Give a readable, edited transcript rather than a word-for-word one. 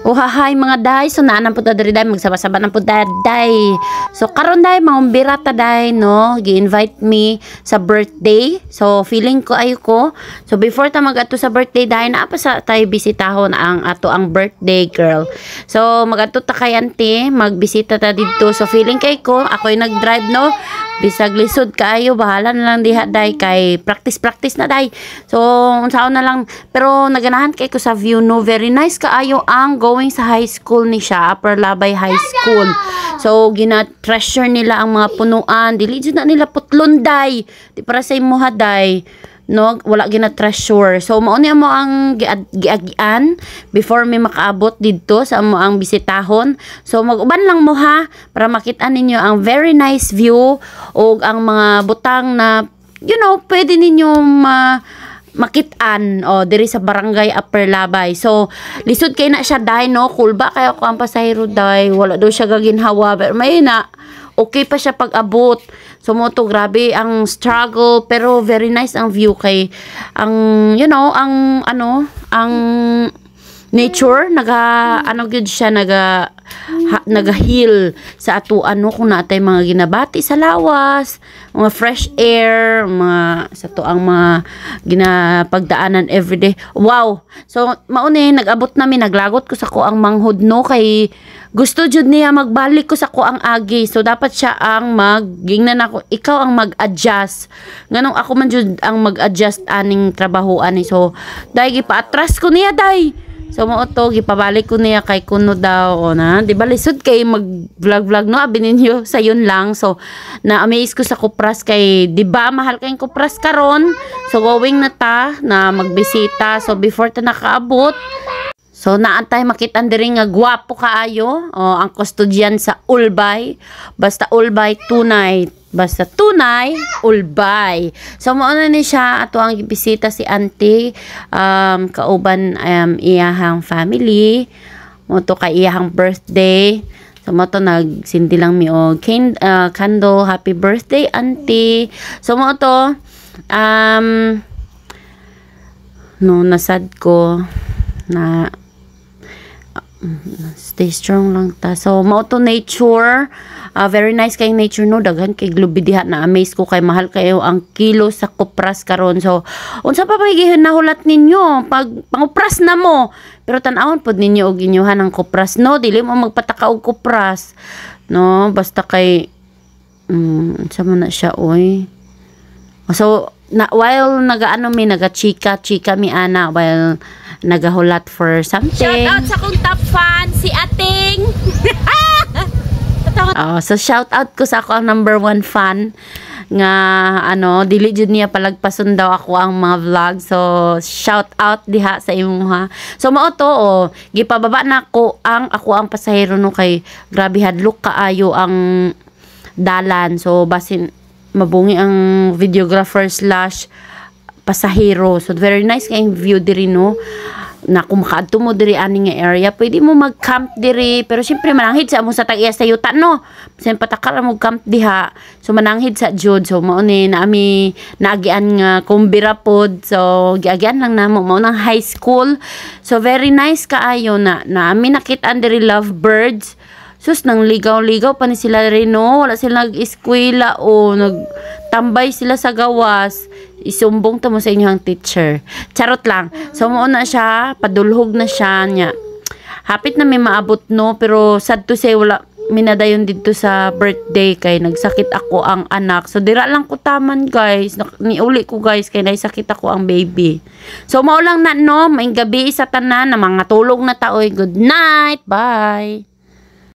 Uhahay mga day, so naanan po ta diri day, magsaba-saba na po day. So karon day, mangumbira ta day, no? Gi-invite me sa birthday. So feeling ko ayo ko. So before ta mag-adto sa birthday day, naa pa sa tayo bisitahon ang ato ang birthday girl. So mag-adto ta kay auntie, magbisita ta dito. So feeling kay ko, ako'y nag-drive, no? Bisag lisod kaayo, bahala na lang diha day kay practice na day. So unsaon na lang, pero naganahan kay ko sa view, no? Very nice kaayo ang going sa high school ni siya, Upper Labay High School. So gina-treasure nila ang mga punuan, dili jud na nila putlon day. Di para sa imuha day, no, wala gina-treasure. So mao ni mo ang giagian before may makaabot didto sa amo ang bisitahon. So mag-uban lang mo ha para makita ninyo ang very nice view o ang mga butang na pwede ninyo makitaan diri sa barangay Upper Labay. So lisod kay na siya day, no, cool ba kayo ko ang pasahero day, wala daw siya gaginhawa, pero may na okay pa siya pag abot. So mo to, grabe ang struggle, pero very nice ang view kay ang ang nature gyud siya naga-heal sa ato kung natay mga ginabati sa lawas, mga fresh air, mga sa to ang mga ginapagdaanan everyday. Wow. So mao ni nag-abot namin, naglagot ko sa ko ang manghod, no, kay gusto jud niya magbalik ko sa ko ang agi. So dapat siya ang gingnan ako, ikaw ang mag-adjust. Nganong ako man jud ang mag-adjust aning trabahoan ni. So dai gipa-atras ko niya day. So mo to gipabalik ko niya kay kuno daw na, di ba lisod kay mag-vlog no, abi ninyo sayon lang. So na-amaze ko sa Kupras kay di ba mahal kayong Kupras karon. So going na ta na magbisita. So before ta nakaabot, so naantay makitan diri nga gwapo kaayo ang kustodyan sa Ulbay. Basta Ulbay tunay. Basta tunay, Ulbay. So mao na ni siya ato ang bisita si auntie, kauban iyahang family. Mo to kay iyahang birthday. So mo to nagsindi lang mi og candle, happy birthday auntie. So mo to nasad ko na stay strong lang ta. So mao to nature, very nice kay nature, no, daghan kay globe diha. Na amaze ko kay mahal kayo ang kilo sa Kupras karon. So unsa pa ba gihinahulat ninyo pag pangupras na mo, pero tan-awon pod ninyo og inyuhan ang Kupras, no, dili mo magpataka og Kupras, no, basta kay unsa man na siya oy. So while naga-chika mi ana while nagahulat for something. Shout out sa kong top fan, si Ating. So shout out ko sa ako ang number 1 fan nga dili jud niya palagpason daw ako ang mga vlog. So shout out diha sa imo ha. So mao to gipababa na ako ang pasahero, no, kay grabe hadlok kaayo ang dalan. So basin mabungi ang videographer / pasahero. So very nice kayong view diri, no, na kung makaadto mo diri ani nga area, pwede mo mag-camp diri, pero syempre mananghid sa amo sa tag-iya sa yuta, no, sen patakal mo camp diha. So mananghid sa jud. So mao ni naami naagian nga kumbira pod. So giagian lang namo mao nang high school. So very nice kaayo na naami nakit-an diri lovebirds. Sus, nang ligaw-ligaw pa ni sila rin, no? Wala sila nag-eskwela o nagtambay sila sa gawas. Isumbong ta mo sa inyong teacher. Charot lang. So, na siya, padulhog na siya niya. Hapit na may maabot, no? Pero sad to say, wala minadayon dito sa birthday kay nagsakit ako ang anak. So, dira lang ko taman, guys. Niuli ko, guys, kay naisakit ako ang baby. So, mao lang na, no? Maing gabi sa tanan na mga tulog na taoy. Good night. Bye.